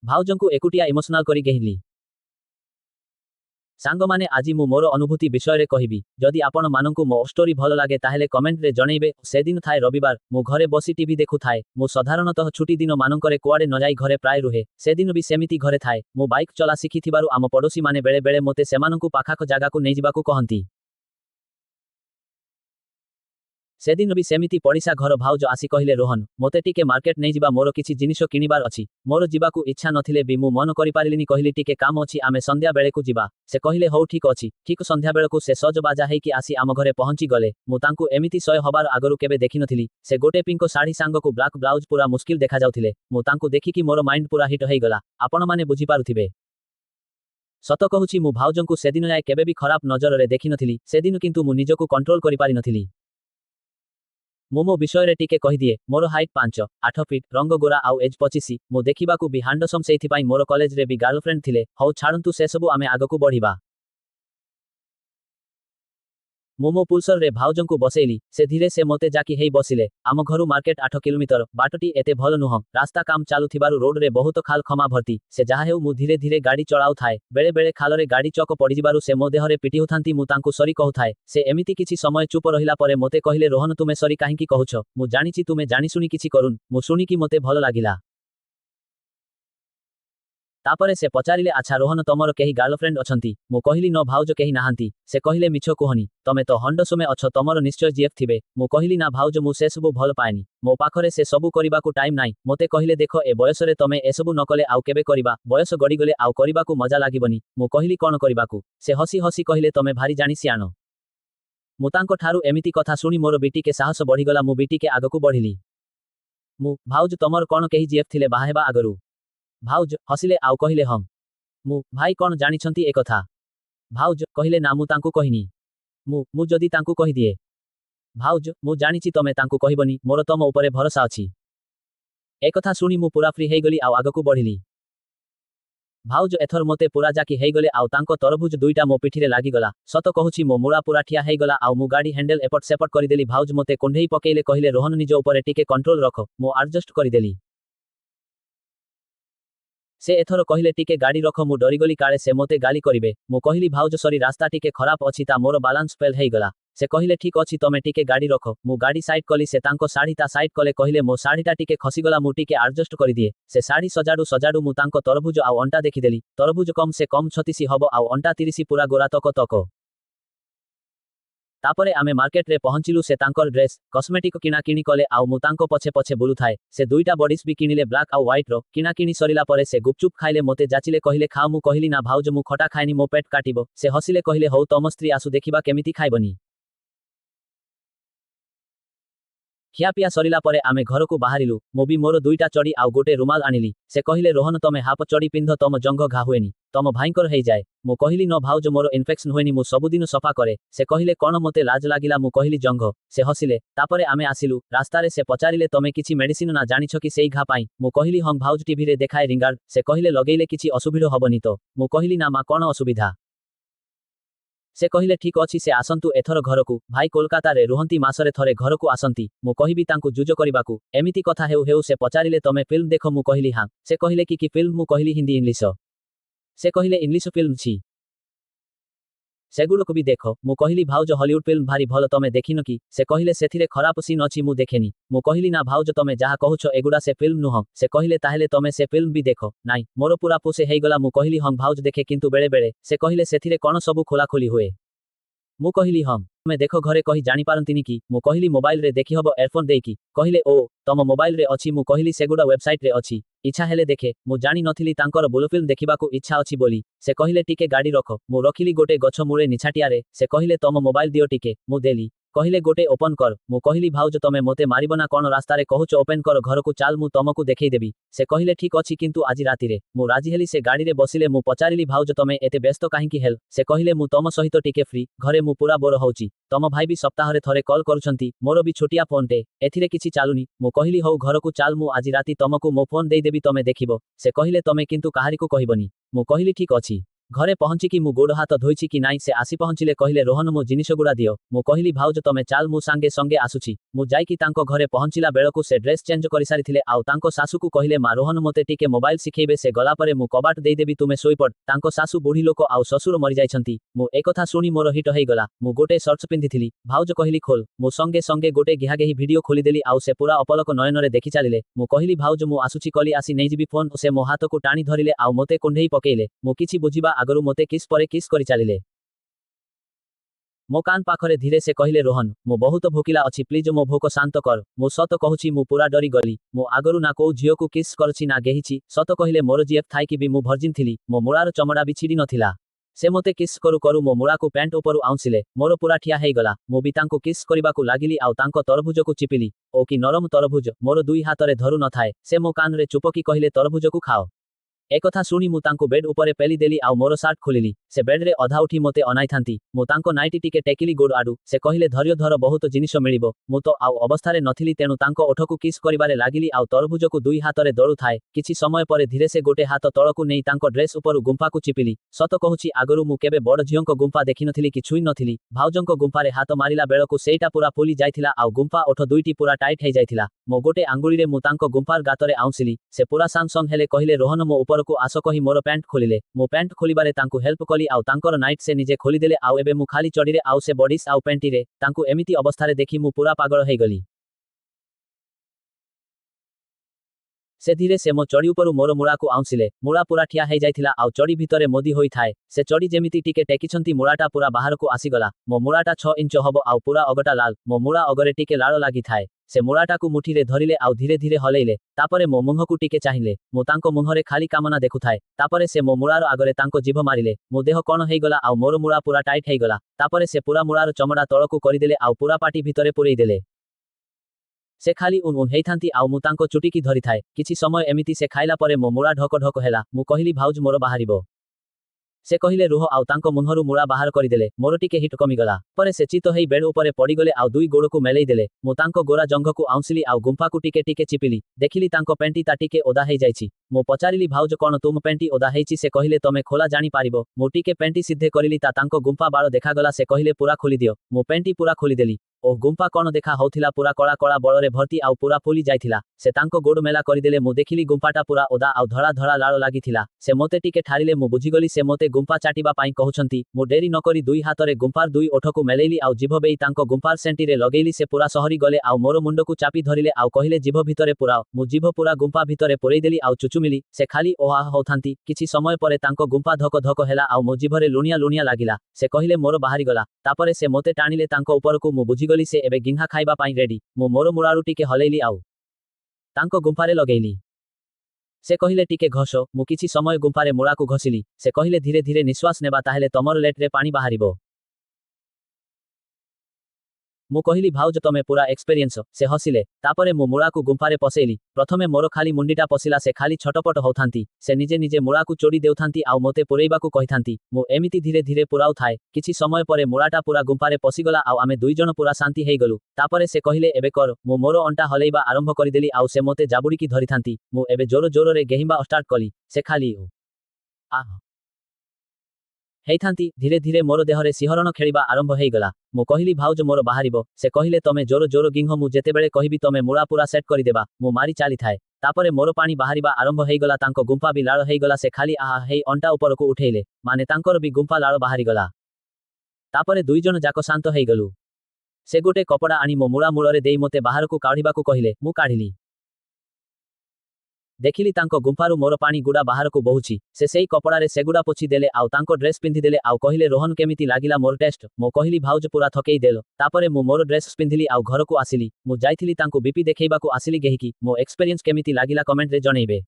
भाउजंकु एकुटिया इमोशनाल करी गेहिली। सांगमाने आजि मु मोर अनुभूति विषय रे कहिबी जदि आपण माननकु मो स्टोरी भल लागे ताहेले कमेंट रे जणैबे। से दिन थाए रविवार मु घरे बसी टीवी देखु थाए। मु साधारणतः छुट्टी दिन माननकरे कुआडे न जाई घरे प्राय रुहे। से दिन भी सेमिति घरे थाए। मु बाइक चला शिखिथिबारु आम पड़ोसी माने बेले बेले मोते सेमाननकु पाखाक जागाकु नै जिबाकु कहंती। से दिन भी सेमिति पड़िसा घर भाउज आसी कहिले रोहन मोते टिके मार्केट नै जिबा मोर किछि जिनिसो किनिबार अछि। मोर जिबाकु इच्छा नथिले भी मु मन करि पारिलिनी कहिली टिके काम अछि आमे संध्या बेळेकु जिबा। से कहिले हौ ठीक अछि। ठीक संध्या बेळेकु से सज बाजा हेकि आसी आम घरे पहुंची गले। मु तांकु एमिति सय हबार आगरु केबे देखि नथिली। से गोटे पिंको साड़ी सांगकु ब्लैक ब्लाउज पूरा मुश्किल देखा जाउथिले। मु तांकु देखिकि मोर माइंड पूरा हिट होई गला। आपण माने बुझी पारुथिबे। सत कहूछि मु भाउजंकु सेदिन जाय केबे भी खराब नजर रे देखि नथिली। सेदिन किंतु मु निजकु कंट्रोल करि पारि नथिली। मोमो विषय रे टिके कहि दिए मोर हाइट 5-8 फीट रंग गोरा आउ एज 25 मु देखिबाकू भी हांडसम सेइथिपाई मोर कॉलेज रे भी गर्लफ्रेंड थिले। हौ छाड़ंतु से सबु आमे आगकू बढ़िबा। मोमो पुलसर रे भाउजंकु बसेइली। से धीरे से मोते जाकी हेई बसिले। आम घरु मार्केट 8 किलोमीटर बाटटी एते भल नुह। रास्ता काम चालू थिबारु रोड रे बहुत खाल खमा भर्ती। से जहा हेउ मु धीरे धीरे गाड़ी चलाउ थाए। बेले बेले खाल रे गाड़ी चक पड़ी जिबारु से मो देहरे पिटी होथांती। मु तांकु सरी कहु थाए। से एमिति किछि समय चुप रहिला परे मोते कहिले रोहन तुमे सरी काहेकि कहूछ। मु जानिछि तुमे जानि सुनी किछि करुन। मु सुनिकि मोते भल लागिला। तापरे से पचारिले आछा रोहन तमर केही गर्लफ्रेंड अछंती। मु कहिली न भाउज केही नाहांती। से कहिले मिछ कुहनी तमे तो हंडसमे अछ तमर निश्चय जीएफ थिबे। मु कहिली ना भाउज मु से सबु भल पाएनी। मो पाखरे से सबु करिबाकू टाइम नाइ। मोते कहिले देखो ए बयसरे तमे ए सबु न कले आउ केबे करिबा। बयस गडी गले आउ करिबाकू मजा लागिबनी। मु कहिली कोन करिबाकू। से हसी हसी कहिले तमे भारी जानि सियानो। मु तांको ठारू एमिति कथा सुनी मोर बीटी के साहस बढ़िगला। मु बीटी के आगकू बढ़िली। मु भाउज तमर कोन केही जीएफ थिले बाहेबा आगरु। भाउज हसिले आउ कहिले हम। मु भाई कोन जानिछंती ए कथा। भाउज कहिले ना मु तांकु कहिनी। मु जदी तांकु कहि दिए। भाउज मु जानिछि तमे तांकु कहिबनी मोर तम उपरे भरोसा अछि। ए कथा सुनी मु पूरा फ्री हेई गली आउ आगकू बढ़िली। भाउज एथर मोते पूरा जाकी हेई गले आउ तांको तरभुज दुईटा मो पिठिरे लागि गला। सत कहूछि मो मुड़ा पूरा ठिया हेई गला आउ मु गाड़ी हैंडल एपट सेपट करि देली। भाउज मोते कोंढेई पकेइले कहिले रोहन निज उपरे टिके कंट्रोल रखो। मो एडजस्ट करि देली। से एथर कहिले टिके गाड़ी रख। मु डरिगली काळे से मोते गाली करिवे। मु कहिली भाउज सरी रास्ता टिके खराब अछि ता मोर बैलेंस फेल हेई गला। से कहिले ठीक अछि तमे टिके गाड़ी रख। मु गाड़ी साइड कली। से तांको साड़ी ता साइड कले कहिले मो साड़ीटा टिके खसिगला। मु टिके एडजस्ट करि दिए। से साड़ी सजाडू सजाडू मु तांको तरभुज आउ अंटा देखिदेली। तरभुज कम से कम 36 हबो आउ अंटा 30 पूरा गोरा तक तक। तापरे आमे मार्केट रे पहुंचिलु। से तांकर ड्रेस कॉस्मेटिक किना किनी कले आउ मु तांको पछे पछे बुलु थाए। से दुईटा बॉडीज भी किनिले ब्लैक आउ व्हाइट रो। किना किनी सरिला परे से गुपचुप खाइले। मोते जाचिले कहिले खाओ। मु कहिली ना भाउज मु खटा खाइनी मो पेट काटिबो। से हसिले कहिले हौ तम स्त्री आसु देखिबा केमिति खाइबनी। खियापिया सरिला परे आमे घरकू बाहरिलु। मु भी मोर दुईटा चड़ी आउ गोटे रुमाल आनिली। से कहिले रोहन तमे हाफ चड़ी पिंध तम जंघ घा हुएनी तम भाईंकर हेई जाए। मु कहिली न भाउज मोर इन्फेक्शन हुएनी मु सबुदिन सफा करे। से कहिले कोन मोते लाज लागिला। मु कहिली जंघ। से हसिले। तापरे आमे आसिलु। रास्तारे से पचारिले तमे किछि मेडिसिन ना जानिछ कि सेई घा पाई। मु कहिली हम भाउज टीवी रे देखाए रिंगार्ड। से कहिले लगेइले किछि असुविधा हबनी तो। मु कहिली ना मा कोन असुविधा। से कहिले ठीक अछि से आसंतु एथर घरकू। भाई कोलकाता रे रुहंती मासरे थरे घरकू आसंती। मु कहिबी तांकु जुजो करिबाकू। एमिति कथा हेउ हेउ से पचारिले तमे फिल्म देखो। मु कहिली हां। से कहिले कि फिल्म। मु कहिली हिंदी इंग्लिश। से कहिले इंग्लिश फिल्म छी। सेगुड़को भी देखो। मु कहिली भाउज हॉलीवुड फिल्म भारी भल तमे देखिन कि। से कहिले सेथिरे खराब सीन अछि मु देखेनी। मु कहिली ना भाउज तमे जहा कहूछ एगुडा से फिल्म नुह। से कहिले ताहेले तमे से फिल्म भी देखो। नाइ मोर पूरा पुसे हेइगला। मु कहिली हम भाउज देखे किंतु बेले बेले। से कहिले सेथिरे कोन सबु खोला खोली हुए। मु कहिली हम तमे देखो घरे कहि जानि पारंतिनी कि। मु कहिली मोबाइल रे देखि हबो एयरफोन देकी। कहिले ओ तम मोबाइल रे अछि। मु कहिली सेगुडा वेबसाइट रे अछि। इच्छा हेले देखे। मु जानि नथिली तांकर बोलो फिल्म देखिबाकू इच्छा अछि बोली। से कहिले टिके गाड़ी रखो। मु रखिली गोटे गछ मुळे निछाटियारे। से कहिले तम मोबाइल दियो टिके। मु देली। कहिले गोटे ओपन कर। मु कहिली भाउज तमे मोते मारिबना कोन रास्ता रे कहूच ओपन कर घरकू चाल मु तमकू देखै देबी। से कहिले ठीक अछि किंतु आजि राती रे। मु राजी हेली। से गाड़ी रे बसिले। मु पचारिली भाउज तमे एते व्यस्त काहेकि हेल। से कहिले मु तम सहित टिके फ्री। घरे मु पूरा बोर होउची। तम भाई भी सप्ताह रे थरे कॉल करूछंती। मोर भी छोटिया फोन टे एथिरे किछि चालुनी। मु कहिली हौ घरकू चाल मु आजि राती तमकू मो फोन देई देबी तमे देखिबो। से कहिले तमे किंतु काहारिकू कहिबनी। मु कहिली ठीक अछि। ଘରେ ପହଞ୍ଚିକି ମୁଁ ଗୋଡ଼ ହାତ ଧୋଇଛି କି ନାଇଁ ସେ ଆସି ପହଞ୍ଚିଲେ କହିଲେ ରୋହନ ମୋ ଜିନିଷଗୁଡ଼ା ଦିଅ। ମୁଁ କହିଲି ଭାଉଜ ତମେ ଚାଲ ମୁଁ ସାଙ୍ଗେ ସଙ୍ଗେ ଆସୁଛି। ମୁଁ ଯାଇକି ତାଙ୍କ ଘରେ ପହଞ୍ଚିଲା ବେଳକୁ ସେ ଡ୍ରେସ୍ ଚେଞ୍ଜ କରିସାରିଥିଲେ ଆଉ ତାଙ୍କ ଶାଶୁକୁ କହିଲେ ମା ରୋହନ ମୋତେ ଟିକେ ମୋବାଇଲ ଶିଖେଇବେ ସେ ଗଲା ପରେ ମୁଁ କବାଟ ଦେଇଦେବି ତୁମେ ଶୋଇପଡ଼। ତାଙ୍କ ଶାଶୁ ବୁଢ଼ୀ ଲୋକ ଆଉ ଶ୍ୱଶୁର ମରିଯାଇଛନ୍ତି। ମୁଁ ଏକଥା ଶୁଣି ମୋର ହିଟ ହେଇଗଲା। ମୁଁ ଗୋଟେ ସର୍ଟସ୍ ପିନ୍ଧିଥିଲି। ଭାଉଜ କହିଲି ଖୋଲ। ମୁଁ ସଙ୍ଗେ ସଙ୍ଗେ ଗୋଟେ ଘିହାଗେହି ଭିଡ଼ିଓ ଖୋଲିଦେଲି ଆଉ ସେ ପୁରା ଅପଲକ ନୟନରେ ଦେଖି ଚାଲିଲେ। ମୁଁ କହିଲି ଭାଉଜ ମୁଁ ଆସୁଛି କଲି ଆସି ନେଇଯିବି ଫୋନ୍। ସେ ମୋ ହାତକୁ ଟାଣି ଧରିଲେ ଆଉ ମୋତେ କୁଣ୍ଢେଇ ପକେଇଲେ। ମୁଁ କିଛି ବୁଝିବା ଆଗରୁ ମୋତେ କିସ୍ ପରେ କିସ୍ କରି ଚାଲିଲେ। ମୋ କାନ ପାଖରେ ଧୀରେ ସେ କହିଲେ ରୋହନ ମୁଁ ବହୁତ ଭୋକିଲା ଅଛି ପ୍ଲିଜ ମୋ ଭୋକ ଶାନ୍ତ କର। ମୁଁ ସତ କହୁଛି ମୁଁ ପୁରା ଡରି ଗଲି। ମୁଁ ଆଗରୁ ନା କୋଉ ଝିଅକୁ କିସ୍ କରିଛି ନା ଗେହିଛି। ସତ କହିଲେ ମୋର ଜିଏଫ୍ ଥାଇକି ବି ମୁଁ ଭର୍ଜିନ୍ ଥିଲି। ମୋ ମୂଳାର ଚମଡ଼ା ବି ଛିଡ଼ି ନଥିଲା। ସେ ମୋତେ କିସ୍ କରୁ କରୁ ମୋ ମୂଳାକୁ ପ୍ୟାଣ୍ଟ ଉପରୁ ଆଉଁସିଲେ। ମୋର ପୁରା ଠିଆ ହେଇଗଲା। ମୁଁ ବି ତାଙ୍କୁ କିସ୍ କରିବାକୁ ଲାଗିଲି ଆଉ ତାଙ୍କ ତରଭୁଜକୁ ଚିପିଲି। ଓ କି ନରମ ତରଭୁଜ ମୋର ଦୁଇ ହାତରେ ଧରୁ ନଥାଏ। ସେ ମୋ କାନରେ ଚୁପକି କହିଲେ ତରଭୁଜକୁ ଖାଅ। एकथा शुणी मु तांको बेड उपरे पेली देली आउ मोर सार्ट खोलिली। से बेड्रे अधा उठी मोते अनाइथांती। मु तांको नाइटी टिके टेकिली गोड़ आडू। से कहिले धैर्य धर बहुत जिनिष मिलिबो। मु तो आउ अवस्थारे नथिली तेणु तांको ओठकु किस करिबारे लागिली आउ तरभुजकु दुई हातरे दळु थाए। किछि समय परे धीरे से गोटे हाथ तळकु नेई तांको ड्रेस उपरु गुंफाकु चिपिली। सत कहूछि आगरु मु केबे बड़ झियंको गुंफा देखि नथिली कि छुई नथिली। भाउजंको गुंफारे हाथ मारिला बेळकु सेटा पूरा फुली जाइथिला आउ गुंफा ओठ दुईटी पूरा टाइट हेइ जाइथिला। मो गोटे आंगुळीरे मु तांको गुंफार गातरे आउंसिली। से पूरा सांग हेले कहिले रोहन मो उपरकु आस कहि मोर पैंट खोलिले। मो पैंट खोलिबारे तांकु हेल्प कली आउ तांकर नाइट से निजे खोलिदेले आउ एबे मु खाली चडीरे आउ से बॉडीस आउ पेंटीरे। तांकु एमिति अवस्थारे देखि मु पूरा पागल हेइ गली। से धीरे से मो चड़ी उपरु मोर मुळाकु आउंसिले। मुळा पूरा ठिया हेइ जाइथिला आउ चड़ी भितरे मोदी होई थाए। से चड़ी जेमिति टिके टेकिछंती मुळाटा पूरा बाहरकु आसीगला। मो मुळाटा 6 इंच हबो आउ पूरा अगटा लाल। मो मुळा अगरे टिके लाळ लागि थाए। से मुळाटाकु मुठीरे धरिले आउ धीरे धीरे हलेइले। तापरे मो मुंहकु टिके चाहिले। मो तांको मुंहरे खाली कामना देखुथाए। तापरे से मो मुळार आगरे तांको जिभ मारिले। मो देह कोण हेइगला आउ मोर मुळा पूरा टाइट हेइगला। तापरे से पूरा मुळार चमड़ा तळकु करिदेले आउ पूरा पाटी भितरे पुरेइ देले। से खाली उन हेइथांती आउ मु तांको चुटिकी धरि थाए। किछि समय एमिति से खाइला परे मो मुळा ढक ढक हेला। मु कहिली भाउज मोर बाहारिबो। से कहिले रुह आउ तांको मुंहरु मुळा बाहर करिदेले। मोर टिके हिट कमिगला। परे से चित हेइ बेड उपरे पडिगले आउ दुई गोड़कु मेलेइ देले। मु तांको गोरा जंघकु आउंसिली आउ गुंफाकु टिके टिके चिपिली। देखिली तांको पेंटी ता टिके ओदा हेइ जाइछि। मु पचारिली भाउज कोन तुम पेंटी ओदा हेइछि। से कहिले तमे खोला जानि पारिबो। मु टिके पेंटी सिद्धे करिली ता तांको गुंफा बाळ देखागला। से कहिले पूरा खोली दियो। मु पेंटी पूरा खोली देली। ओ गुंफा कोन देखा होथिला पूरा कळा कळा बळरे भर्ती आउ पूरा फुली जाइथिला। से तांको गोड़ मेला करिदेले। मु देखिली गुंफाटा पूरा ओदा आउ धड़ा धड़ा लाळ लागिथिला। से मोते टिके ठारिले। मु बुझिगली से मोते गुंफा चाटिबा पाई कहउछंती। मु डेरी नकरी दुई हातरे गुंफार दुई ओठकु मेलेइली आउ जिभ बेई तांको गुंफार सेंटीरे लगेइली। से पूरा सहरी गले आउ मोर मुंडकु चापी धरिले आउ कहिले जिभ भितरे पुराओ। मु जिभ पूरा गुंफा भितरे पुरेइ देली आउ चुचुमिली। से खाली ओहा होथांती। किछि समय परे तांको गुंफा धक धक हेला आउ मो जिभरे लुणिया लुणिया लागिला। से कहिले मोर बाहारी गला। तापरे से मोते टाणिले तांको उपरकु। मु बुझिगली से एबे गिन्हा खाइबा पाई रेडी। मु मोर मुळारु टिके हलेइली आउ तांको गुंफारे लगेइली। से कहिले टिके घषो। मु किछि समय गुंफारे मुळाकु घसिली। से कहिले धीरे धीरे निश्वास नेबा ताहेले तमर लेटरे पानी बाहारिबो। मु कहिली भाउज तमे पूरा एक्सपीरियंस। से हसिले। तापरे मु मुळाकु गुंफारे पसेइली। प्रथमे मोर खाली मुंडीटा पसिला। से खाली छटपट होथांती। से निजे निजे मुळाकु चोडी देउथांती आउ मोते पुरेइबाकु कहिथांती। मु एमिति धीरे धीरे पुराउ थाए। किछि समय परे मुळाटा पूरा गुंफारे पसिगला आउ आमे दुई जण पूरा शांति हेइगलु। तापरे से कहिले एबे कर। मु मोर अंटा हलेइबा आरंभ करिदेली आउ से मोते जाबुडीकी धरिथांती। मु एबे जोर जोररे गेहिबा स्टार्ट कली। से खाली ओ आ हेइथांती। धीरे धीरे मोर देहरे सिहरण खेलिबा आरंभ हेइगला। मु कहिली भाउज मोर बाहारिबो। से कहिले तमे जोर जोर गिंह। मु जेतेबेले कहिबी तमे मुळा पूरा सेट करिदेबा। मु मारी चाली थाए। तापरे मोर पानी बाहारिबा आरंभ हेइगला। तांको गुंफा भी लाळ हेइगला। से खाली आहा हेइ अंटा उपरकु उठेइले। माने तांकर भी गुंफा लाळ बाहारिगला। तापरे दुई जण जाको शांत हेइगलु। से गोटे कपड़ा आनी मो मुळा मूଳରେ देई मोते बाहरकु काढिबाकु कहिले। मु काढिली। देखिली तांको गुंफारु मोर पानी गुडा बाहरकु बहुछि। से सेई कपड़ारे सेगुडा पोछि देले आउ तांको ड्रेस पिंधि देले आउ कहिले रोहन केमिति लागिला मोर टेस्ट। मो कहिली भाउज पूरा थकेई देलो। तापरे मु मोर ड्रेस पिंधिली आउ घरकु आसिली। मु जाइथिली तांको बीपी देखैबाकु आसिली गेहिकी। मो एक्सपीरियंस केमिति लागिला कमेंट रे जणैबे।